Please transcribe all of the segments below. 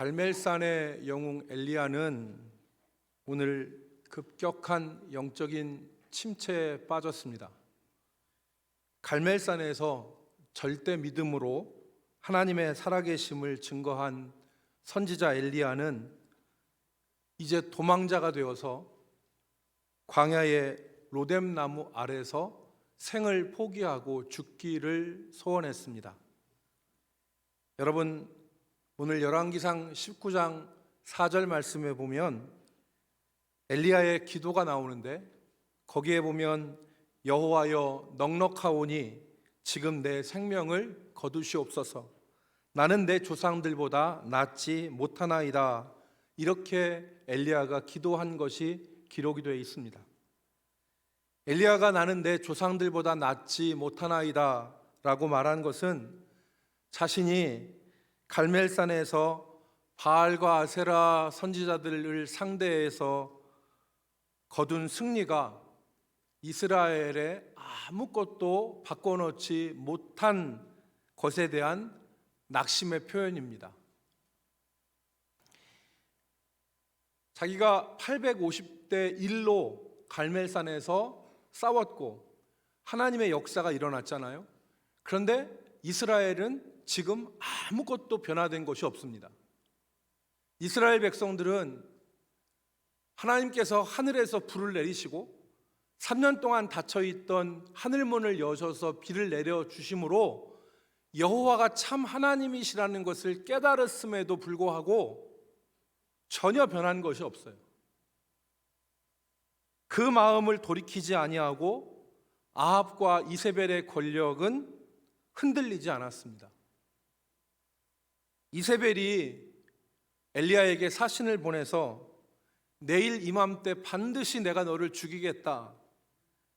갈멜산의 영웅 엘리야는 오늘 급격한 영적인 침체에 빠졌습니다. 갈멜산에서 절대 믿음으로 하나님의 살아계심을 증거한 선지자 엘리야는 이제 도망자가 되어서 광야의 로뎀나무 아래서 생을 포기하고 죽기를 소원했습니다. 여러분, 오늘 열왕기상 19장 4절 말씀에 보면 엘리야의 기도가 나오는데 거기에 보면 여호와여 넉넉하오니 지금 내 생명을 거두시옵소서. 나는 내 조상들보다 낫지 못하나이다. 이렇게 엘리야가 기도한 것이 기록이 되어 있습니다. 엘리야가 나는 내 조상들보다 낫지 못하나이다 라고 말한 것은 자신이 갈멜산에서 바알과 아세라 선지자들을 상대해서 거둔 승리가 이스라엘에 아무것도 바꿔놓지 못한 것에 대한 낙심의 표현입니다. 자기가 850대 1로 갈멜산에서 싸웠고 하나님의 역사가 일어났잖아요. 그런데 이스라엘은 지금 아무것도 변화된 것이 없습니다. 이스라엘 백성들은 하나님께서 하늘에서 불을 내리시고 3년 동안 닫혀있던 하늘문을 여셔서 비를 내려주심으로 여호와가 참 하나님이시라는 것을 깨달았음에도 불구하고 전혀 변한 것이 없어요. 그 마음을 돌이키지 아니하고 아합과 이세벨의 권력은 흔들리지 않았습니다. 이세벨이 엘리야에게 사신을 보내서 내일 이맘때 반드시 내가 너를 죽이겠다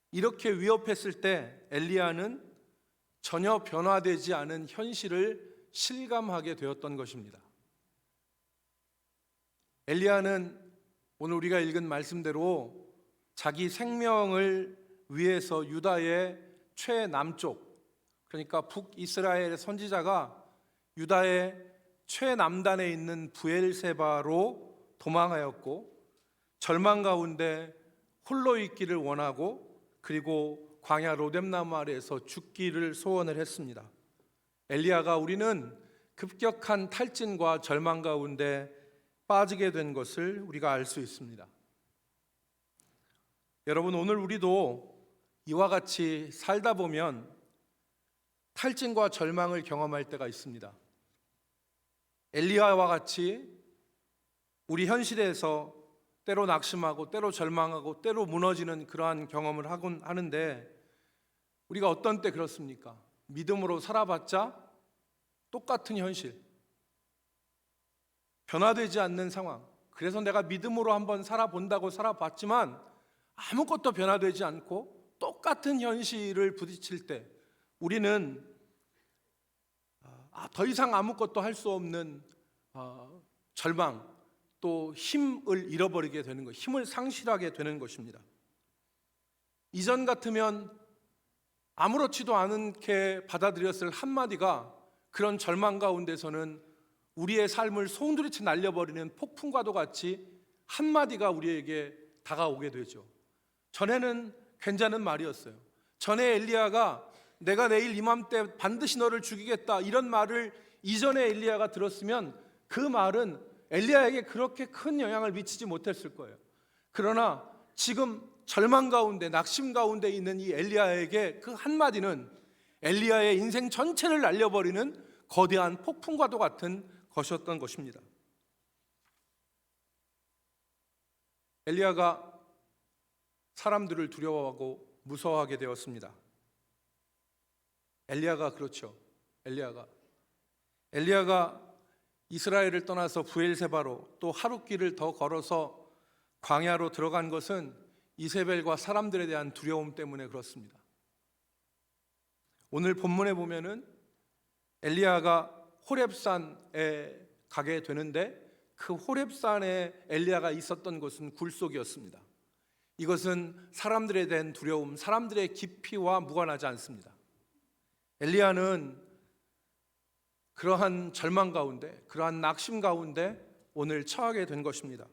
이렇게 위협했을 때 엘리야는 전혀 변화되지 않은 현실을 실감하게 되었던 것입니다. 엘리야는 오늘 우리가 읽은 말씀대로 자기 생명을 위해서 유다의 최남쪽, 그러니까 북이스라엘 선지자가 유다의 최남단에 있는 부엘세바로 도망하였고 절망 가운데 홀로 있기를 원하고 그리고 광야 로뎀나무 아래에서 죽기를 소원을 했습니다. 엘리야가 우리는 급격한 탈진과 절망 가운데 빠지게 된 것을 우리가 알 수 있습니다. 여러분, 오늘 우리도 이와 같이 살다 보면 탈진과 절망을 경험할 때가 있습니다. 엘리야와 같이 우리 현실에서 때로 낙심하고 때로 절망하고 때로 무너지는 그러한 경험을 하곤 하는데 우리가 어떤 때 그렇습니까? 믿음으로 살아봤자 똑같은 현실, 변화되지 않는 상황. 그래서 내가 믿음으로 한번 살아본다고 살아봤지만 아무것도 변화되지 않고 똑같은 현실을 부딪힐 때 우리는 더 이상 아무것도 할 수 없는 절망, 또 힘을 잃어버리게 되는 것, 힘을 상실하게 되는 것입니다. 이전 같으면 아무렇지도 않게 받아들였을 한마디가 그런 절망 가운데서는 우리의 삶을 송두리째 날려버리는 폭풍과도 같이 한마디가 우리에게 다가오게 되죠. 전에는 괜찮은 말이었어요. 전에 엘리야가 내가 내일 이맘때 반드시 너를 죽이겠다 이런 말을 이전에 엘리야가 들었으면 그 말은 엘리야에게 그렇게 큰 영향을 미치지 못했을 거예요. 그러나 지금 절망 가운데 낙심 가운데 있는 이 엘리야에게 그 한마디는 엘리야의 인생 전체를 날려버리는 거대한 폭풍과도 같은 것이었던 것입니다. 엘리야가 사람들을 두려워하고 무서워하게 되었습니다. 엘리야가 그렇죠. 엘리야가 이스라엘을 떠나서 부엘세바로 또 하룻길을 더 걸어서 광야로 들어간 것은 이세벨과 사람들에 대한 두려움 때문에 그렇습니다. 오늘 본문에 보면은 엘리야가 호렙산에 가게 되는데 그 호렙산에 엘리야가 있었던 곳은 굴속이었습니다. 이것은 사람들에 대한 두려움, 사람들의 깊이와 무관하지 않습니다. 엘리야는 그러한 절망 가운데, 그러한 낙심 가운데 오늘 처하게 된 것입니다.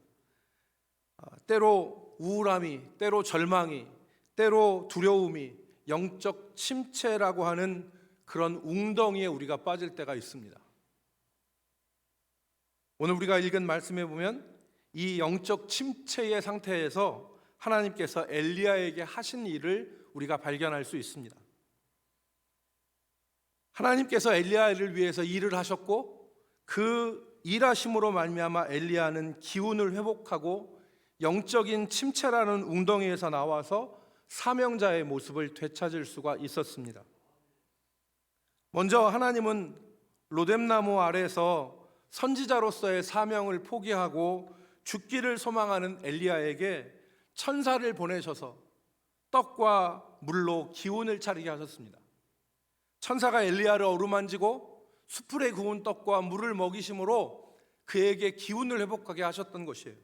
때로 우울함이, 때로 절망이, 때로 두려움이 영적 침체라고 하는 그런 웅덩이에 우리가 빠질 때가 있습니다. 오늘 우리가 읽은 말씀에 보면 이 영적 침체의 상태에서 하나님께서 엘리야에게 하신 일을 우리가 발견할 수 있습니다. 하나님께서 엘리야를 위해서 일을 하셨고 그 일하심으로 말미암아 엘리야는 기운을 회복하고 영적인 침체라는 웅덩이에서 나와서 사명자의 모습을 되찾을 수가 있었습니다. 먼저 하나님은 로뎀나무 아래에서 선지자로서의 사명을 포기하고 죽기를 소망하는 엘리야에게 천사를 보내셔서 떡과 물로 기운을 차리게 하셨습니다. 천사가 엘리야를 어루만지고 숯불에 구운 떡과 물을 먹이심으로 그에게 기운을 회복하게 하셨던 것이에요.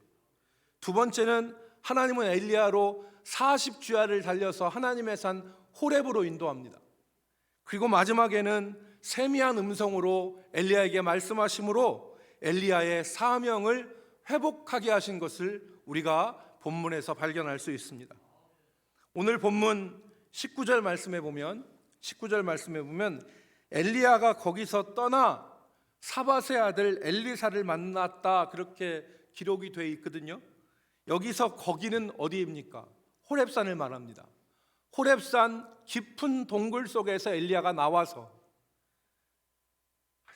두 번째는 하나님은 엘리야로 40주야를 달려서 하나님의 산 호렙으로 인도합니다. 그리고 마지막에는 세미한 음성으로 엘리야에게 말씀하심으로 엘리야의 사명을 회복하게 하신 것을 우리가 본문에서 발견할 수 있습니다. 오늘 본문 19절 말씀에 보면 엘리야가 거기서 떠나 사밧의 아들 엘리사를 만났다, 그렇게 기록이 되어 있거든요. 여기서 거기는 어디입니까? 호렙산을 말합니다. 호렙산 깊은 동굴 속에서 엘리야가 나와서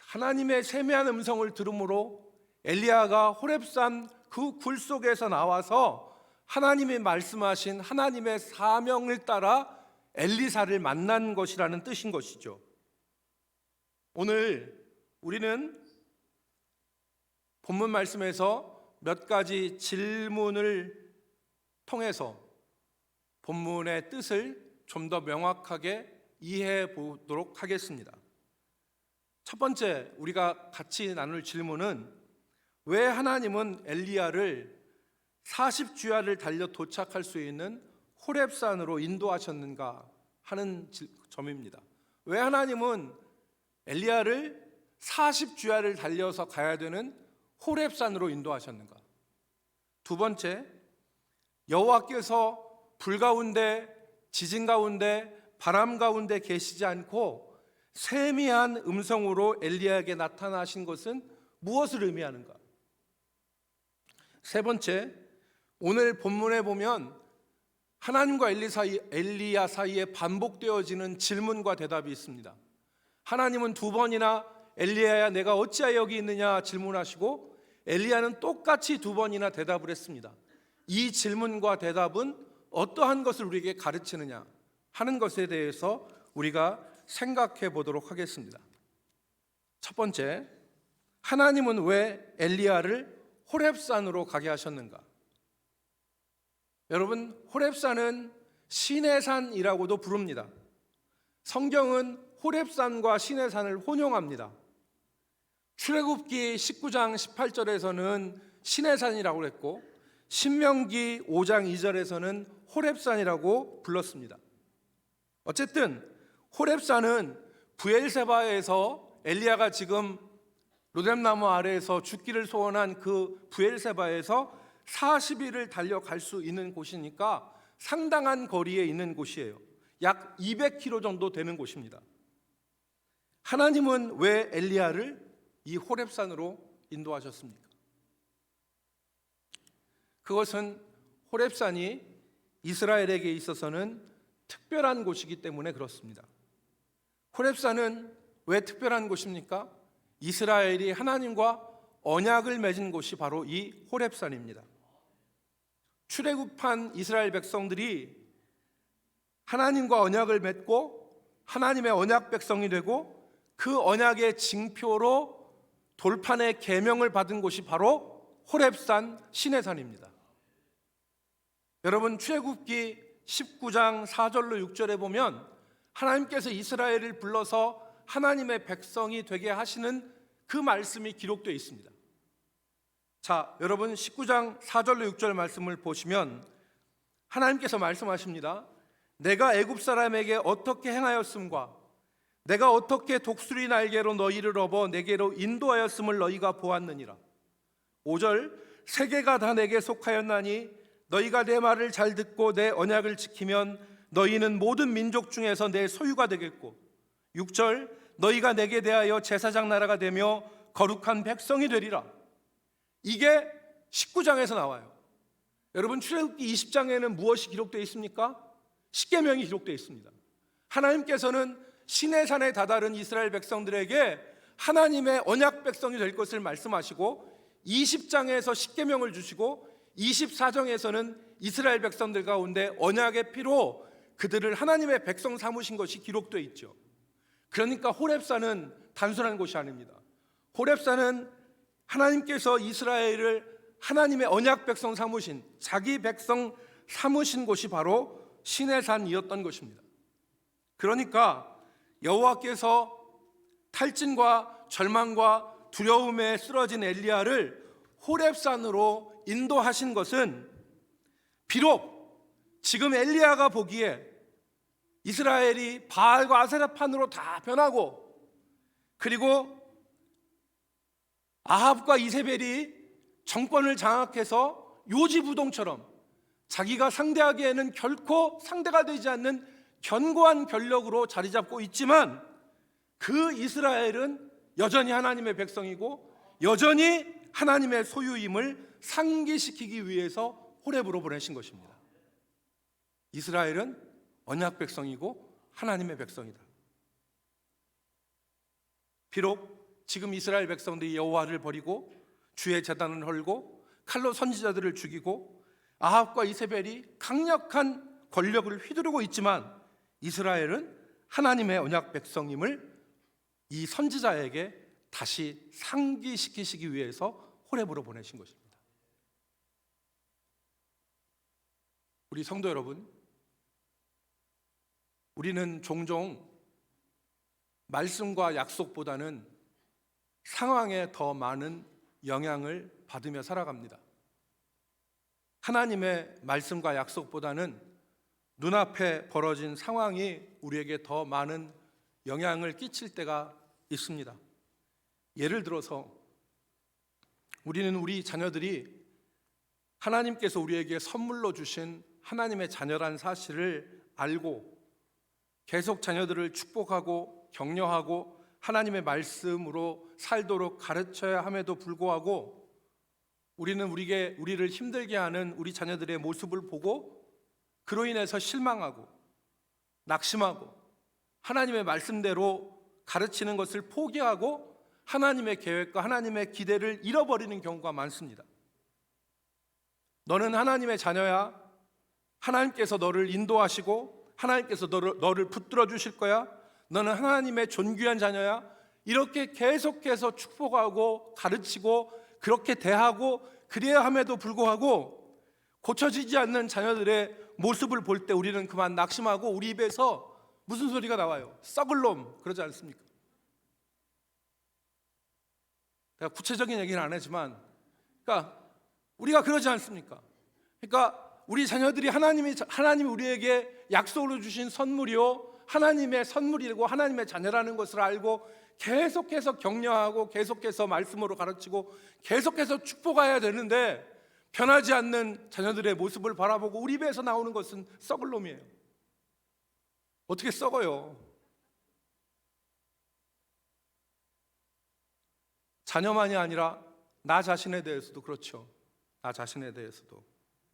하나님의 세미한 음성을 들음으로 엘리야가 호렙산 그 굴 속에서 나와서 하나님이 말씀하신 하나님의 사명을 따라 엘리사를 만난 것이라는 뜻인 것이죠. 오늘 우리는 본문 말씀에서 몇 가지 질문을 통해서 본문의 뜻을 좀 더 명확하게 이해해 보도록 하겠습니다. 첫 번째 우리가 같이 나눌 질문은 왜 하나님은 엘리야를 40주야를 달려 도착할 수 있는 호렙산으로 인도하셨는가 하는 점입니다. 왜 하나님은 엘리야를 40주야를 달려서 가야 되는 호렙산으로 인도하셨는가? 두 번째, 여호와께서 불 가운데, 지진 가운데, 바람 가운데 계시지 않고 세미한 음성으로 엘리야에게 나타나신 것은 무엇을 의미하는가? 세 번째, 오늘 본문에 보면 하나님과 엘리야 사이에 반복되어지는 질문과 대답이 있습니다. 하나님은 두 번이나 엘리야야 내가 어찌하여 여기 있느냐 질문하시고 엘리야는 똑같이 두 번이나 대답을 했습니다. 이 질문과 대답은 어떠한 것을 우리에게 가르치느냐 하는 것에 대해서 우리가 생각해 보도록 하겠습니다. 첫 번째, 하나님은 왜 엘리야를 호렙산으로 가게 하셨는가? 여러분, 호렙산은 신의 산이라고도 부릅니다. 성경은 호렙산과 신의 산을 혼용합니다. 출애굽기 19장 18절에서는 신의 산이라고 했고 신명기 5장 2절에서는 호렙산이라고 불렀습니다. 어쨌든 호렙산은 브엘세바에서 엘리야가 지금 로뎀나무 아래에서 죽기를 소원한 그 브엘세바에서 40일을 달려갈 수 있는 곳이니까 상당한 거리에 있는 곳이에요. 약 200km 정도 되는 곳입니다. 하나님은 왜 엘리야를 이 호렙산으로 인도하셨습니까? 그것은 호렙산이 이스라엘에게 있어서는 특별한 곳이기 때문에 그렇습니다. 호렙산은 왜 특별한 곳입니까? 이스라엘이 하나님과 언약을 맺은 곳이 바로 이 호렙산입니다. 출애굽한 이스라엘 백성들이 하나님과 언약을 맺고 하나님의 언약 백성이 되고 그 언약의 징표로 돌판의 계명을 받은 곳이 바로 호렙산 시내산입니다. 여러분, 출애굽기 19장 4절로 6절에 보면 하나님께서 이스라엘을 불러서 하나님의 백성이 되게 하시는 그 말씀이 기록되어 있습니다. 자, 여러분 19장 4절로 6절 말씀을 보시면 하나님께서 말씀하십니다. 내가 애굽 사람에게 어떻게 행하였음과 내가 어떻게 독수리 날개로 너희를 업어 내게로 인도하였음을 너희가 보았느니라. 5절 세계가 다 내게 속하였나니 너희가 내 말을 잘 듣고 내 언약을 지키면 너희는 모든 민족 중에서 내 소유가 되겠고 6절 너희가 내게 대하여 제사장 나라가 되며 거룩한 백성이 되리라. 이게 19장에서 나와요. 여러분 출애굽기 20장에는 무엇이 기록되어 있습니까? 십계명이 기록되어 있습니다. 하나님께서는 시내산에 다다른 이스라엘 백성들에게 하나님의 언약 백성이 될 것을 말씀하시고 20장에서 십계명을 주시고 24장에서는 이스라엘 백성들 가운데 언약의 피로 그들을 하나님의 백성 삼으신 것이 기록되어 있죠. 그러니까 호렙산은 단순한 곳이 아닙니다. 호렙산은 하나님께서 이스라엘을 하나님의 언약 백성 삼으신, 자기 백성 삼으신 곳이 바로 시내산이었던 것입니다. 그러니까 여호와께서 탈진과 절망과 두려움에 쓰러진 엘리야를 호렙산으로 인도하신 것은 비록 지금 엘리야가 보기에 이스라엘이 바알과 아세라판으로 다 변하고 그리고 아합과 이세벨이 정권을 장악해서 요지부동처럼 자기가 상대하기에는 결코 상대가 되지 않는 견고한 권력으로 자리 잡고 있지만 그 이스라엘은 여전히 하나님의 백성이고 여전히 하나님의 소유임을 상기시키기 위해서 호렙으로 보내신 것입니다. 이스라엘은 언약 백성이고 하나님의 백성이다. 비록 지금 이스라엘 백성들이 여호와를 버리고 주의 제단을 헐고 칼로 선지자들을 죽이고 아합과 이세벨이 강력한 권력을 휘두르고 있지만 이스라엘은 하나님의 언약 백성임을 이 선지자에게 다시 상기시키시기 위해서 호렙으로 보내신 것입니다. 우리 성도 여러분, 우리는 종종 말씀과 약속보다는 상황에 더 많은 영향을 받으며 살아갑니다. 하나님의 말씀과 약속보다는 눈앞에 벌어진 상황이 우리에게 더 많은 영향을 끼칠 때가 있습니다. 예를 들어서 우리는 우리 자녀들이 하나님께서 우리에게 선물로 주신 하나님의 자녀란 사실을 알고 계속 자녀들을 축복하고 격려하고 하나님의 말씀으로 살도록 가르쳐야 함에도 불구하고 우리는 우리를 힘들게 하는 우리 자녀들의 모습을 보고 그로 인해서 실망하고 낙심하고 하나님의 말씀대로 가르치는 것을 포기하고 하나님의 계획과 하나님의 기대를 잃어버리는 경우가 많습니다. 너는 하나님의 자녀야. 하나님께서 너를 인도하시고 하나님께서 너를 붙들어 주실 거야. 너는 하나님의 존귀한 자녀야. 이렇게 계속해서 축복하고 가르치고 그렇게 대하고 그래야 함에도 불구하고 고쳐지지 않는 자녀들의 모습을 볼 때 우리는 그만 낙심하고 우리 입에서 무슨 소리가 나와요? 썩을 놈, 그러지 않습니까? 내가 구체적인 얘기는 안 하지만 그러니까 우리가 그러지 않습니까? 그러니까 우리 자녀들이 하나님이 우리에게 약속으로 주신 선물이요 하나님의 선물이고 하나님의 자녀라는 것을 알고 계속해서 격려하고 계속해서 말씀으로 가르치고 계속해서 축복해야 되는데 변하지 않는 자녀들의 모습을 바라보고 우리 입에서 나오는 것은 썩을 놈이에요. 어떻게 썩어요? 자녀만이 아니라 나 자신에 대해서도 그렇죠. 나 자신에 대해서도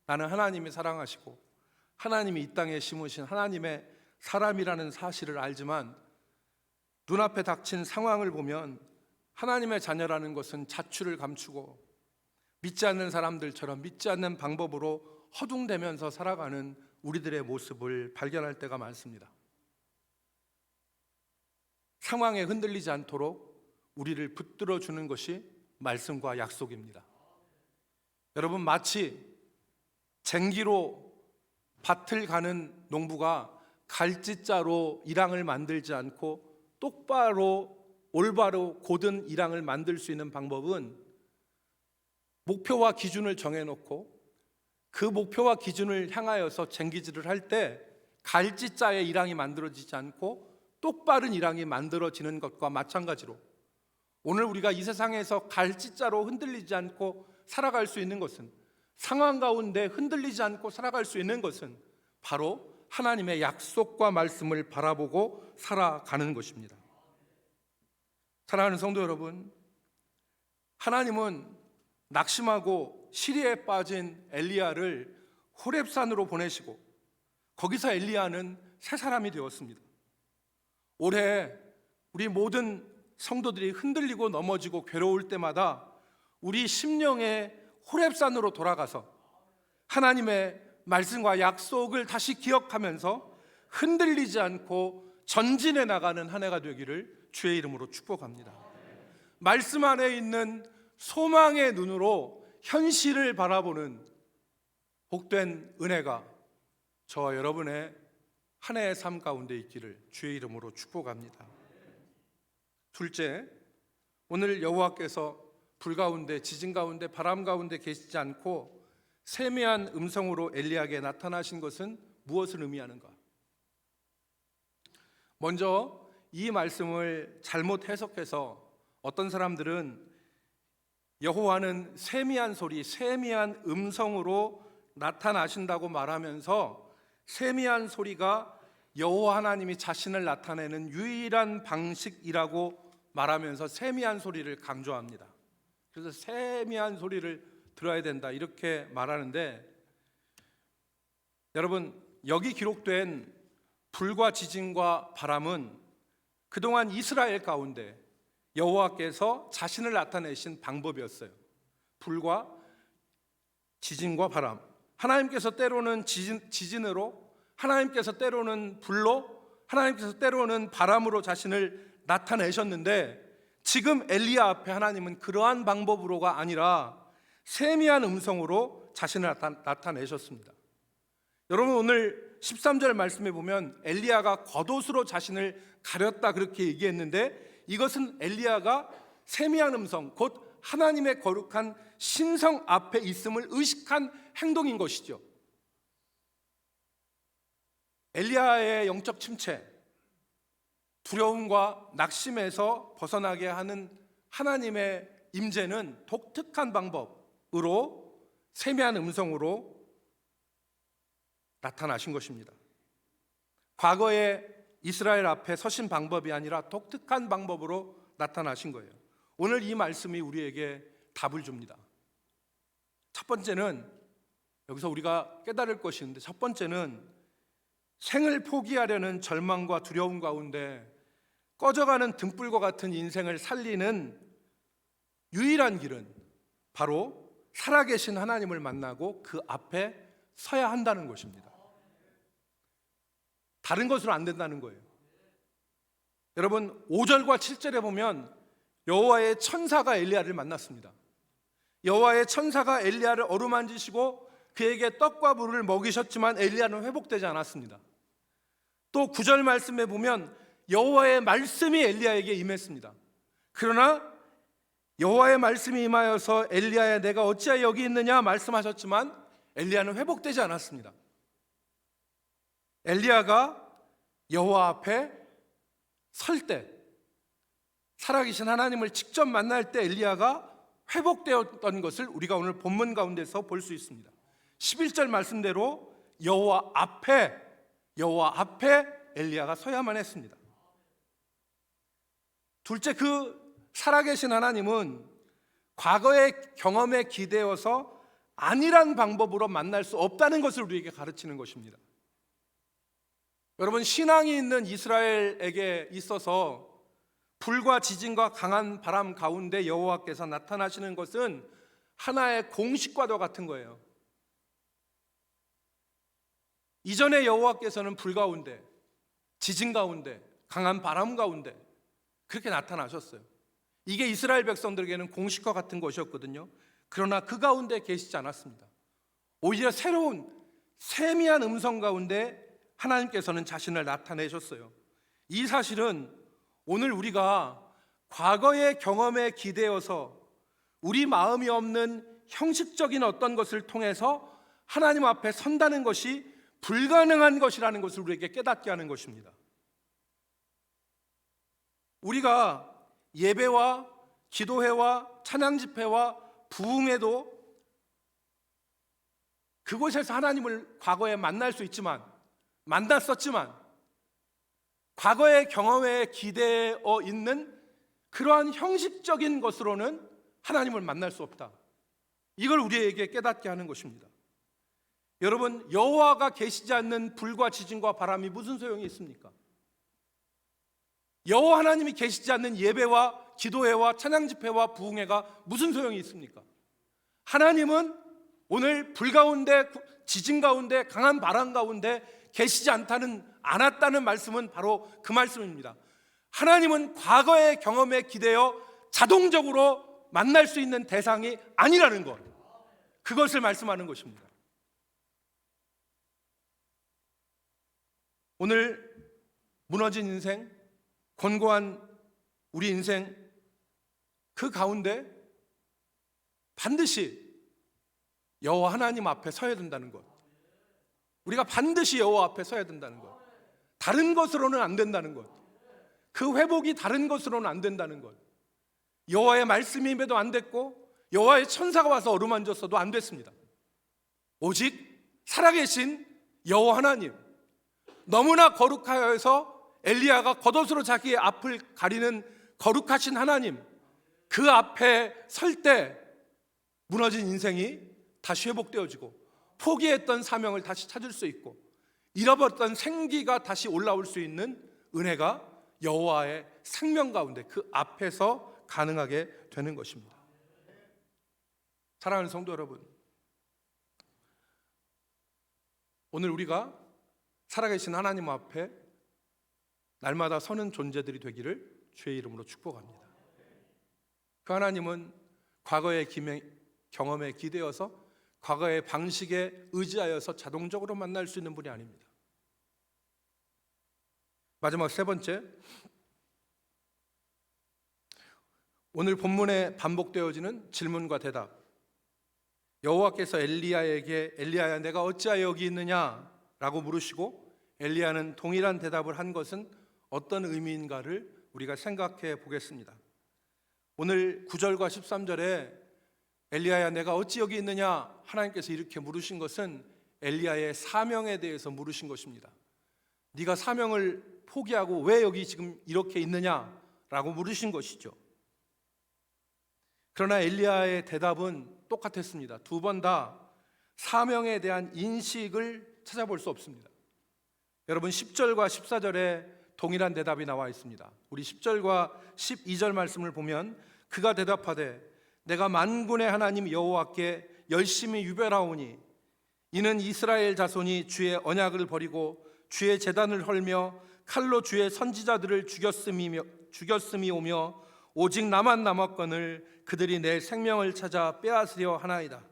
나는 하나님이 사랑하시고 하나님이 이 땅에 심으신 하나님의 사람이라는 사실을 알지만 눈앞에 닥친 상황을 보면 하나님의 자녀라는 것은 자취를 감추고 믿지 않는 사람들처럼 믿지 않는 방법으로 허둥대면서 살아가는 우리들의 모습을 발견할 때가 많습니다. 상황에 흔들리지 않도록 우리를 붙들어 주는 것이 말씀과 약속입니다. 여러분, 마치 쟁기로 밭을 가는 농부가 갈짓자로 일항을 만들지 않고 똑바로 올바로 고든 일항을 만들 수 있는 방법은 목표와 기준을 정해놓고 그 목표와 기준을 향하여서 쟁기질을 할 때 갈짓자의 일항이 만들어지지 않고 똑바른 일왕이 만들어지는 것과 마찬가지로 오늘 우리가 이 세상에서 갈짓자로 흔들리지 않고 살아갈 수 있는 것은, 상황 가운데 흔들리지 않고 살아갈 수 있는 것은 바로 하나님의 약속과 말씀을 바라보고 살아가는 것입니다. 사랑하는 성도 여러분, 하나님은 낙심하고 시리에 빠진 엘리야를 호렙산으로 보내시고 거기서 엘리야는 새 사람이 되었습니다. 올해 우리 모든 성도들이 흔들리고 넘어지고 괴로울 때마다 우리 심령의 호렙산으로 돌아가서 하나님의 말씀과 약속을 다시 기억하면서 흔들리지 않고 전진해 나가는 한 해가 되기를 주의 이름으로 축복합니다. 말씀 안에 있는 소망의 눈으로 현실을 바라보는 복된 은혜가 저와 여러분의 한 해의 삶 가운데 있기를 주의 이름으로 축복합니다. 둘째, 오늘 여호와께서 불 가운데, 지진 가운데, 바람 가운데 계시지 않고 세미한 음성으로 엘리야에게 나타나신 것은 무엇을 의미하는가? 먼저 이 말씀을 잘못 해석해서 어떤 사람들은 여호와는 세미한 소리, 세미한 음성으로 나타나신다고 말하면서 세미한 소리가 여호와 하나님이 자신을 나타내는 유일한 방식이라고 말하면서 세미한 소리를 강조합니다. 그래서 세미한 소리를 들어야 된다 이렇게 말하는데, 여러분, 여기 기록된 불과 지진과 바람은 그동안 이스라엘 가운데 여호와께서 자신을 나타내신 방법이었어요. 불과 지진과 바람, 하나님께서 때로는 지진으로, 하나님께서 때로는 불로, 하나님께서 때로는 바람으로 자신을 나타내셨는데, 지금 엘리야 앞에 하나님은 그러한 방법으로가 아니라 세미한 음성으로 자신을 나타내셨습니다. 여러분, 오늘 13절 말씀에 보면 엘리야가 겉옷으로 자신을 가렸다 그렇게 얘기했는데, 이것은 엘리야가 세미한 음성, 곧 하나님의 거룩한 신성 앞에 있음을 의식한 행동인 것이죠. 엘리야의 영적 침체, 두려움과 낙심에서 벗어나게 하는 하나님의 임재는 독특한 방법으로 세미한 음성으로 나타나신 것입니다. 과거에 이스라엘 앞에 서신 방법이 아니라 독특한 방법으로 나타나신 거예요. 오늘 이 말씀이 우리에게 답을 줍니다. 첫 번째는, 여기서 우리가 깨달을 것이 있는데, 첫 번째는 생을 포기하려는 절망과 두려움 가운데 꺼져가는 등불과 같은 인생을 살리는 유일한 길은 바로 살아계신 하나님을 만나고 그 앞에 서야 한다는 것입니다. 다른 것으로 안 된다는 거예요. 여러분, 5절과 7절에 보면 여호와의 천사가 엘리야를 만났습니다. 여호와의 천사가 엘리야를 어루만지시고 그에게 떡과 물을 먹이셨지만 엘리야는 회복되지 않았습니다. 또 9절 말씀에 보면 여호와의 말씀이 엘리야에게 임했습니다. 그러나 여호와의 말씀이 임하여서 엘리야야 내가 어찌하여 여기 있느냐 말씀하셨지만 엘리야는 회복되지 않았습니다. 엘리야가 여호와 앞에 설 때, 살아계신 하나님을 직접 만날 때 엘리야가 회복되었던 것을 우리가 오늘 본문 가운데서 볼 수 있습니다. 11절 말씀대로 여호와 앞에 엘리야가 서야만 했습니다. 둘째, 그 살아계신 하나님은 과거의 경험에 기대어서 아니란 방법으로 만날 수 없다는 것을 우리에게 가르치는 것입니다. 여러분, 신앙이 있는 이스라엘에게 있어서 불과 지진과 강한 바람 가운데 여호와께서 나타나시는 것은 하나의 공식과도 같은 거예요. 이전에 여호와께서는 불 가운데, 지진 가운데, 강한 바람 가운데 그렇게 나타나셨어요. 이게 이스라엘 백성들에게는 공식과 같은 것이었거든요. 그러나 그 가운데 계시지 않았습니다. 오히려 새로운 세미한 음성 가운데 하나님께서는 자신을 나타내셨어요. 이 사실은 오늘 우리가 과거의 경험에 기대어서 우리 마음이 없는 형식적인 어떤 것을 통해서 하나님 앞에 선다는 것이 불가능한 것이라는 것을 우리에게 깨닫게 하는 것입니다. 우리가 예배와 기도회와 찬양 집회와 부흥회도 그곳에서 하나님을 과거에 만날 수 있지만, 만났었지만, 과거의 경험에 기대어 있는 그러한 형식적인 것으로는 하나님을 만날 수 없다. 이걸 우리에게 깨닫게 하는 것입니다. 여러분, 여호와가 계시지 않는 불과 지진과 바람이 무슨 소용이 있습니까? 여호와 하나님이 계시지 않는 예배와 기도회와 찬양 집회와 부흥회가 무슨 소용이 있습니까? 하나님은 오늘 불 가운데, 지진 가운데, 강한 바람 가운데 계시지 않았다는 말씀은 바로 그 말씀입니다. 하나님은 과거의 경험에 기대어 자동적으로 만날 수 있는 대상이 아니라는 것, 그것을 말씀하는 것입니다. 오늘 무너진 인생, 곤고한 우리 인생, 그 가운데 반드시 여호와 하나님 앞에 서야 된다는 것, 우리가 반드시 여호와 앞에 서야 된다는 것, 다른 것으로는 안 된다는 것, 그 회복이 다른 것으로는 안 된다는 것, 여호와의 말씀이 임해도 안 됐고 여호와의 천사가 와서 어루만졌어도 안 됐습니다. 오직 살아계신 여호와 하나님, 너무나 거룩하여서 엘리야가 겉옷으로 자기의 앞을 가리는 거룩하신 하나님, 그 앞에 설 때 무너진 인생이 다시 회복되어지고 포기했던 사명을 다시 찾을 수 있고 잃어버렸던 생기가 다시 올라올 수 있는 은혜가 여호와의 생명 가운데 그 앞에서 가능하게 되는 것입니다. 사랑하는 성도 여러분, 오늘 우리가 살아계신 하나님 앞에 날마다 서는 존재들이 되기를 주의 이름으로 축복합니다. 그 하나님은 과거의 경험에 기대어서, 과거의 방식에 의지하여서 자동적으로 만날 수 있는 분이 아닙니다. 마지막 세 번째, 오늘 본문에 반복되어지는 질문과 대답. 여호와께서 엘리야에게 엘리야야 내가 어찌하여 여기 있느냐 라고 물으시고 엘리야는 동일한 대답을 한 것은 어떤 의미인가를 우리가 생각해 보겠습니다. 오늘 9절과 13절에 엘리야야 내가 어찌 여기 있느냐 하나님께서 이렇게 물으신 것은 엘리야의 사명에 대해서 물으신 것입니다. 네가 사명을 포기하고 왜 여기 지금 이렇게 있느냐라고 물으신 것이죠. 그러나 엘리야의 대답은 똑같았습니다. 두 번 다 사명에 대한 인식을 찾아볼 수 없습니다. 여러분 10절과 14절에 동일한 대답이 나와 있습니다. 우리 10절과 12절 말씀을 보면 그가 대답하되 내가 만군의 하나님 여호와께 열심히 유별하오니 이는 이스라엘 자손이 주의 언약을 버리고 주의 제단을 헐며 칼로 주의 선지자들을 죽였음이 오며 오직 나만 남았거늘 그들이 내 생명을 찾아 빼앗으려 하나이다.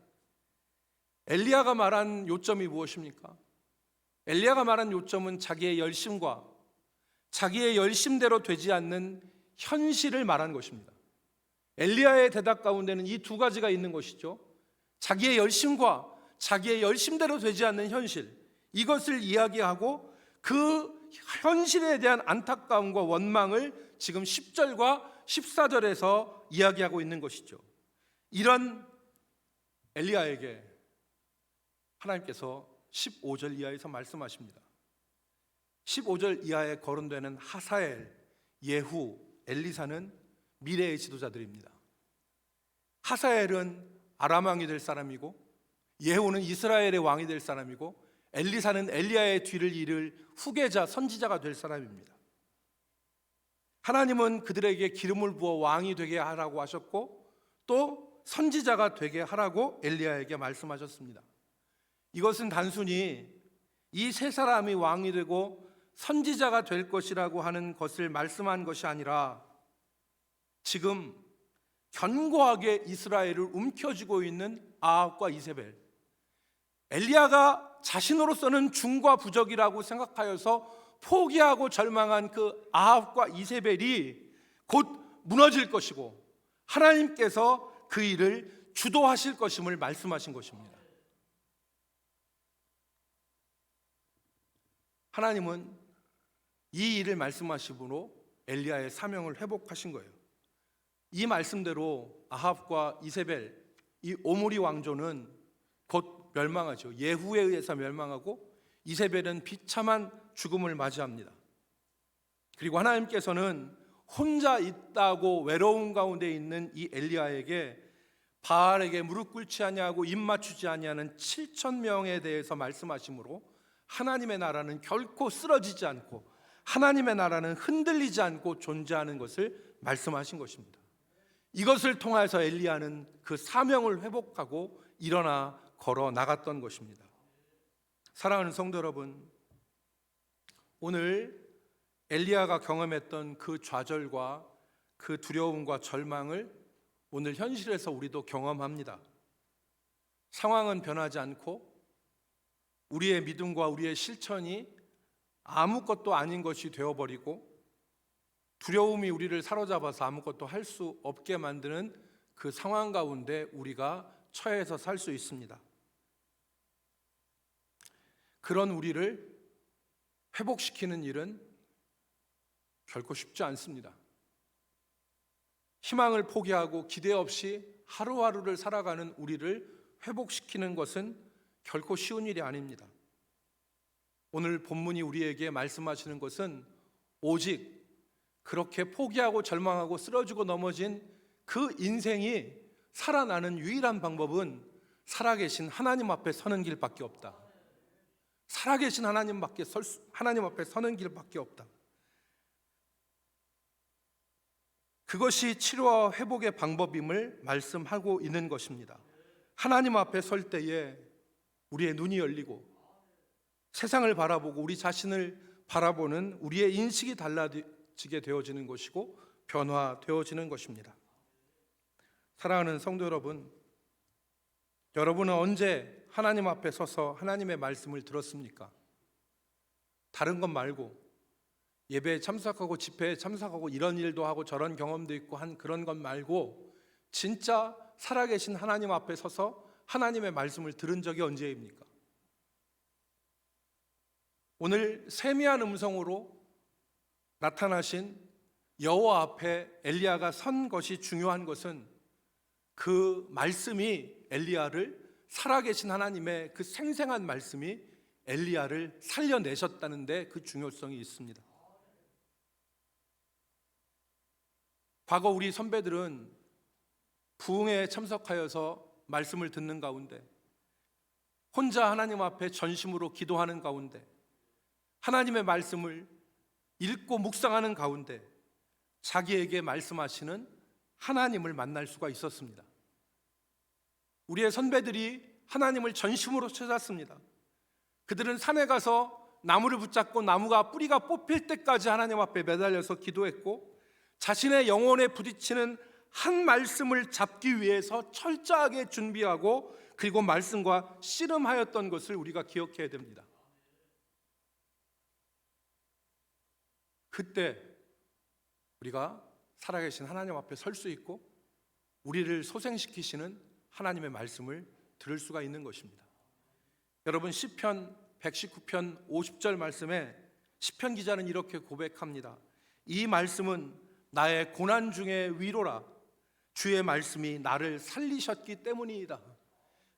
엘리야가 말한 요점이 무엇입니까? 엘리야가 말한 요점은 자기의 열심과 자기의 열심대로 되지 않는 현실을 말한 것입니다. 엘리야의 대답 가운데는 이 두 가지가 있는 것이죠. 자기의 열심과 자기의 열심대로 되지 않는 현실, 이것을 이야기하고 그 현실에 대한 안타까움과 원망을 지금 10절과 14절에서 이야기하고 있는 것이죠. 이런 엘리야에게 하나님께서 15절 이하에서 말씀하십니다. 15절 이하에 거론되는 하사엘, 예후, 엘리사는 미래의 지도자들입니다. 하사엘은 아람 왕이 될 사람이고 예후는 이스라엘의 왕이 될 사람이고 엘리사는 엘리야의 뒤를 이을 후계자, 선지자가 될 사람입니다. 하나님은 그들에게 기름을 부어 왕이 되게 하라고 하셨고 또 선지자가 되게 하라고 엘리야에게 말씀하셨습니다. 이것은 단순히 이 세 사람이 왕이 되고 선지자가 될 것이라고 하는 것을 말씀한 것이 아니라 지금 견고하게 이스라엘을 움켜쥐고 있는 아합과 이세벨, 엘리야가 자신으로서는 중과 부적이라고 생각하여서 포기하고 절망한 그 아합과 이세벨이 곧 무너질 것이고 하나님께서 그 일을 주도하실 것임을 말씀하신 것입니다. 하나님은 이 일을 말씀하심으로 엘리야의 사명을 회복하신 거예요. 이 말씀대로 아합과 이세벨, 이 오므리 왕조는 곧 멸망하죠. 예후에 의해서 멸망하고 이세벨은 비참한 죽음을 맞이합니다. 그리고 하나님께서는 혼자 있다고 외로운 가운데 있는 이 엘리야에게 바알에게 무릎 꿇지 아니하고 입 맞추지 아니하는 7,000명에 대해서 말씀하심으로 하나님의 나라는 결코 쓰러지지 않고 하나님의 나라는 흔들리지 않고 존재하는 것을 말씀하신 것입니다. 이것을 통해서 엘리야는 그 사명을 회복하고 일어나 걸어 나갔던 것입니다. 사랑하는 성도 여러분, 오늘 엘리야가 경험했던 그 좌절과 그 두려움과 절망을 오늘 현실에서 우리도 경험합니다. 상황은 변하지 않고 우리의 믿음과 우리의 실천이 아무것도 아닌 것이 되어버리고 두려움이 우리를 사로잡아서 아무것도 할 수 없게 만드는 그 상황 가운데 우리가 처해서 살 수 있습니다. 그런 우리를 회복시키는 일은 결코 쉽지 않습니다. 희망을 포기하고 기대 없이 하루하루를 살아가는 우리를 회복시키는 것은 결코 쉬운 일이 아닙니다. 오늘 본문이 우리에게 말씀하시는 것은 오직 그렇게 포기하고 절망하고 쓰러지고 넘어진 그 인생이 살아나는 유일한 방법은 살아계신 하나님 앞에 서는 길밖에 없다. 살아계신 하나님 앞에 서는 길밖에 없다. 그것이 치료와 회복의 방법임을 말씀하고 있는 것입니다. 하나님 앞에 설 때에 우리의 눈이 열리고 세상을 바라보고 우리 자신을 바라보는 우리의 인식이 달라지게 되어지는 것이고 변화되어지는 것입니다. 사랑하는 성도 여러분, 여러분은 언제 하나님 앞에 서서 하나님의 말씀을 들었습니까? 다른 것 말고 예배에 참석하고 집회에 참석하고 이런 일도 하고 저런 경험도 있고 한 그런 것 말고 진짜 살아계신 하나님 앞에 서서 하나님의 말씀을 들은 적이 언제입니까? 오늘 세미한 음성으로 나타나신 여호와 앞에 엘리야가 선 것이 중요한 것은 그 말씀이 엘리야를 살아계신 하나님의 그 생생한 말씀이 엘리야를 살려내셨다는 데 그 중요성이 있습니다. 과거 우리 선배들은 부흥회에 참석하여서 말씀을 듣는 가운데 혼자 하나님 앞에 전심으로 기도하는 가운데 하나님의 말씀을 읽고 묵상하는 가운데 자기에게 말씀하시는 하나님을 만날 수가 있었습니다. 우리의 선배들이 하나님을 전심으로 찾았습니다. 그들은 산에 가서 나무를 붙잡고 나무가 뿌리가 뽑힐 때까지 하나님 앞에 매달려서 기도했고 자신의 영혼에 부딪히는 한 말씀을 잡기 위해서 철저하게 준비하고 그리고 말씀과 씨름하였던 것을 우리가 기억해야 됩니다. 그때 우리가 살아계신 하나님 앞에 설 수 있고 우리를 소생시키시는 하나님의 말씀을 들을 수가 있는 것입니다. 여러분 시편 119편 50절 말씀에 시편 기자는 이렇게 고백합니다. 이 말씀은 나의 고난 중에 위로라. 주의 말씀이 나를 살리셨기 때문이다.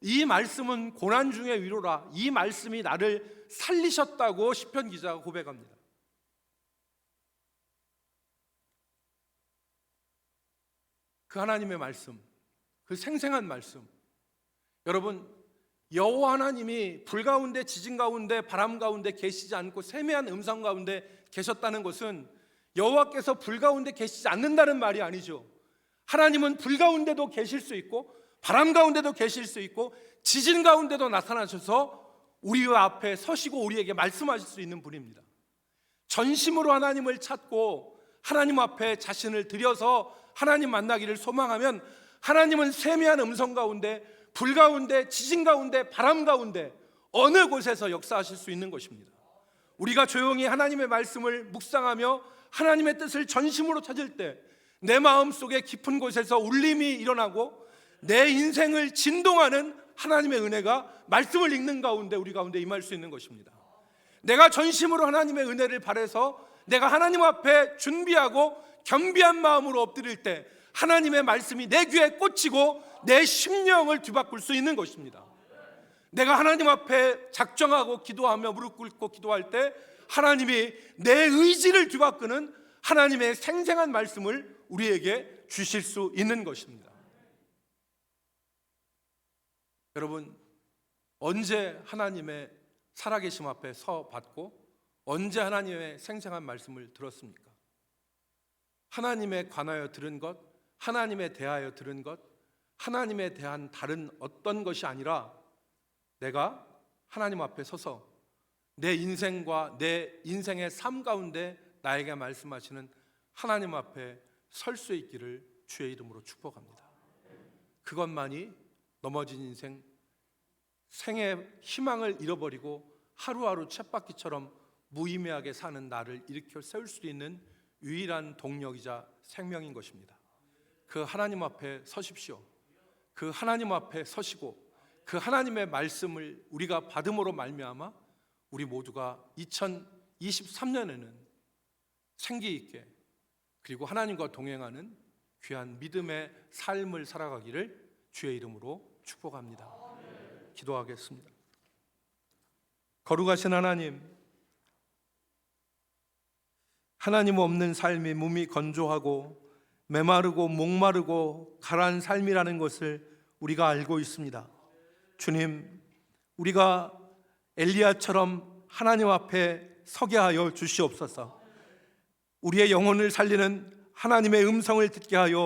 이 말씀은 고난 중에 위로라. 이 말씀이 나를 살리셨다고 시편 기자가 고백합니다. 그 하나님의 말씀, 그 생생한 말씀, 여러분 여호와 하나님이 불 가운데 지진 가운데 바람 가운데 계시지 않고 세미한 음성 가운데 계셨다는 것은 여호와께서 불 가운데 계시지 않는다는 말이 아니죠. 하나님은 불 가운데도 계실 수 있고 바람 가운데도 계실 수 있고 지진 가운데도 나타나셔서 우리 앞에 서시고 우리에게 말씀하실 수 있는 분입니다. 전심으로 하나님을 찾고 하나님 앞에 자신을 들여서 하나님 만나기를 소망하면 하나님은 세미한 음성 가운데 불 가운데 지진 가운데 바람 가운데 어느 곳에서 역사하실 수 있는 것입니다. 우리가 조용히 하나님의 말씀을 묵상하며 하나님의 뜻을 전심으로 찾을 때 내 마음속에 깊은 곳에서 울림이 일어나고 내 인생을 진동하는 하나님의 은혜가 말씀을 읽는 가운데 우리 가운데 임할 수 있는 것입니다. 내가 전심으로 하나님의 은혜를 바라서 내가 하나님 앞에 준비하고 겸비한 마음으로 엎드릴 때 하나님의 말씀이 내 귀에 꽂히고 내 심령을 뒤바꿀 수 있는 것입니다. 내가 하나님 앞에 작정하고 기도하며 무릎 꿇고 기도할 때 하나님이 내 의지를 뒤바꾸는 하나님의 생생한 말씀을 우리에게 주실 수 있는 것입니다. 여러분, 언제 하나님의 살아계심 앞에 서 봤고 언제 하나님의 생생한 말씀을 들었습니까? 하나님에 관하여 들은 것, 하나님에 대하여 들은 것, 하나님에 대한 다른 어떤 것이 아니라 내가 하나님 앞에 서서 내 인생과 내 인생의 삶 가운데 나에게 말씀하시는 하나님 앞에 설 수 있기를 주의 이름으로 축복합니다. 그것만이 넘어진 인생, 생의 희망을 잃어버리고 하루하루 쳇바퀴처럼 무의미하게 사는 나를 일으켜 세울 수 있는 유일한 동력이자 생명인 것입니다. 그 하나님 앞에 서십시오. 그 하나님 앞에 서시고 그 하나님의 말씀을 우리가 받음으로 말미암아 우리 모두가 2023년에는 생기 있게 그리고 하나님과 동행하는 귀한 믿음의 삶을 살아가기를 주의 이름으로 축복합니다. 기도하겠습니다. 거룩하신 하나님, 하나님 없는 삶이 몸이 건조하고 메마르고 목마르고 가라앉은 삶이라는 것을 우리가 알고 있습니다. 주님, 우리가 엘리야처럼 하나님 앞에 서게 하여 주시옵소서. 우리의 영혼을 살리는 하나님의 음성을 듣게 하여